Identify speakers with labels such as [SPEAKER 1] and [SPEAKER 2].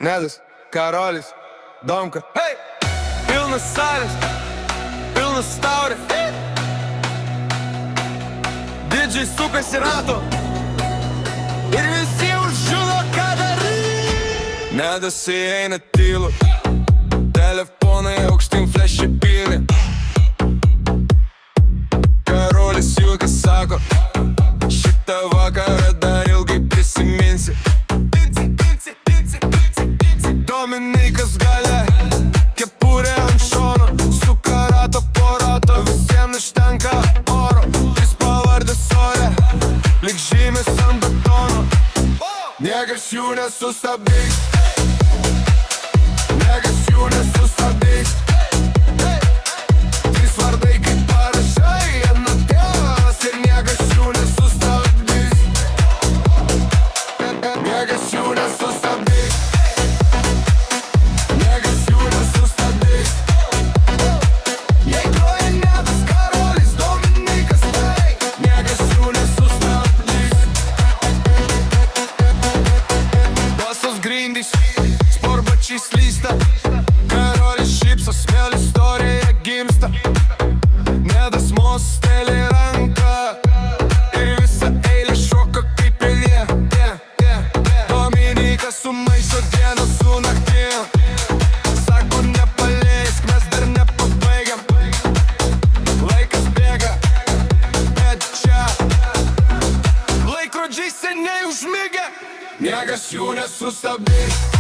[SPEAKER 1] Nedas, Karolis, Domka. Hey! Pilnas salės, pilnas taurės. Didžiai sukasi rato ir visi užžino, ką daryt. Nedas įeina tylu, telefonai aukštin flešį pilį. Karolis juokas sako, šitą vakarą dar ilgai prisiminsi. Dominikas gale, kepurė ant šono, suka rato po rato, visiems užtenka oro. Tris pavardės ore, lyg žymės ant betono. Niekas jų nesustabdys, niekas jų nesustabdys. Trys vardai kaip parašai ant tėvas ir niekas jų nesustabdys. Niekas jų nesustabdys. Sportbačiai slysta, Karolis šypsos, vėl istorija gimsta. Nedas mosteli ranką ir visa eilė šoka kaip eilė. Dominikas sumaišo dieną su naktim, sako nepaleisk, mes dar nepabaigiam. Laikas bėga, bet čia laikrodžiai seniai užmigę. Niekas jų nesustabdys.